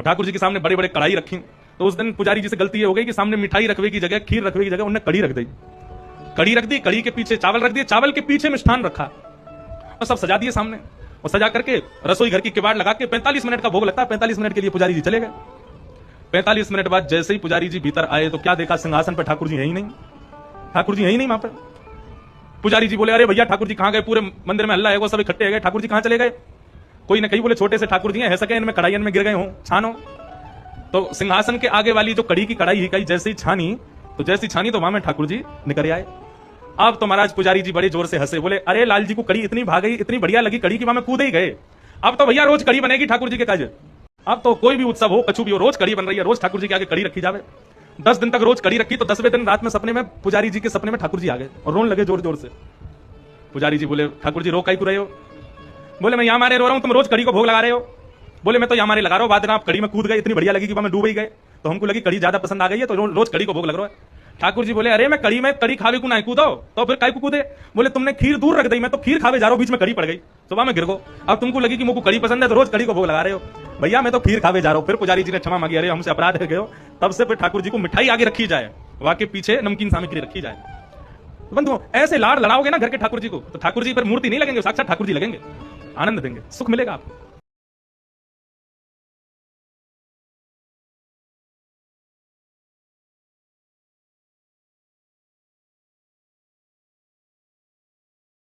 अब ठाकुर जी के सामने बड़े बड़े कढ़ाई रखी, तो उस दिन पुजारी जी से गलती ये हो गई कि सामने मिठाई रखने की जगह, खीर रखने की जगह उन्होंने कड़ी रख दी। कड़ी रख दी, कड़ी के पीछे चावल रख दिए, चावल के पीछे मिष्ठान रखा और सब सजा दिए सामने। और सजा करके रसोई घर की किवाड़ लगा के 45 मिनट का भोग लगता है, 45 मिनट के लिए पुजारी जी चले गए। 45 मिनट बाद जैसे ही पुजारी जी भीतर आए तो क्या देखा, सिंहासन पर ठाकुर जी है ही नहीं। ठाकुर जी है ही नहीं वहां पर। पुजारी जी बोले, अरे भैया ठाकुर जी कहां गए, पूरे मंदिर में हल्ला है, वो सब इकट्ठे गए, ठाकुर जी कहां चले गए। कोई न कहीं बोले छोटे से ठाकुर जी हैं, सके इनमें कढ़ाइयन में गिर गए हो, छानो। तो सिंहासन के आगे वाली जो कड़ी की कढ़ाई ही कही जैसे ही छानी, तो जैसी छानी तो वहां में ठाकुर जी निकल आए। अब तो महाराज पुजारी जी बड़े जोर से हंसे, बोले अरे लाल जी को कड़ी इतनी भाग गई, इतनी बढ़िया लगी कड़ी की, वहां में कूदे ही गए। अब तो भैया रोज कड़ी बनेगी ठाकुर जी के काज। अब तो कोई भी उत्सव हो, कछु भी हो, रोज कड़ी बन रही है, रोज ठाकुर जी के आगे कड़ी रखी जावे। 10 दिन तक रोज कड़ी रखी, तो 10वें दिन रात में सपने में पुजारी जी के सपने में ठाकुर जी आ गए और रोने लगे जोर जोर से। पुजारी जी बोले, ठाकुर जी रो काहे को रहे हो। बोले मैं यहां मारे रो रहा हूं, तुम रोज कड़ी को भोग लगा रहे हो। बोले मैं तो यहां मारे लगा रहा हूं, बाद में आप कड़ी में कूद गए, इतनी बढ़िया लगी कि वहां में डूब ही गए, तो हमको लगी कड़ी ज्यादा पसंद आ गई है, तो रोज कड़ी को भोग लग रहा है। ठाकुर जी बोले, अरे मैं कड़ी में कड़ी खावे को ना कूदो, तो फिर काय को कूदे। बोले तुमने खीर दूर रख दी, मैं तो खीर खावे जा रहा हूं, बीच में कड़ी पड़ गई, सुबह में गिर गो। अब तुमको लगी कि मुझको कड़ी पसंद है तो रोज कड़ी को भोग लगा रहे हो। भैया मैं तो खीर खावे जा रहा हूं। फिर पुजारी जी ने क्षमा मांगी, अरे हमसे अपराध है गयो। तब से फिर ठाकुर जी को मिठाई आगे रखी जाए, वहां के पीछे नमकीन सामग्री रखी जाए। बंधुओं ऐसे लाड़ लड़ाओगे ना घर के ठाकुर जी को, तो ठाकुर जी पर मूर्ति नहीं लगेंगे, साक्षात ठाकुर जी लगेंगे, आनंद देंगे, सुख मिलेगा आपको।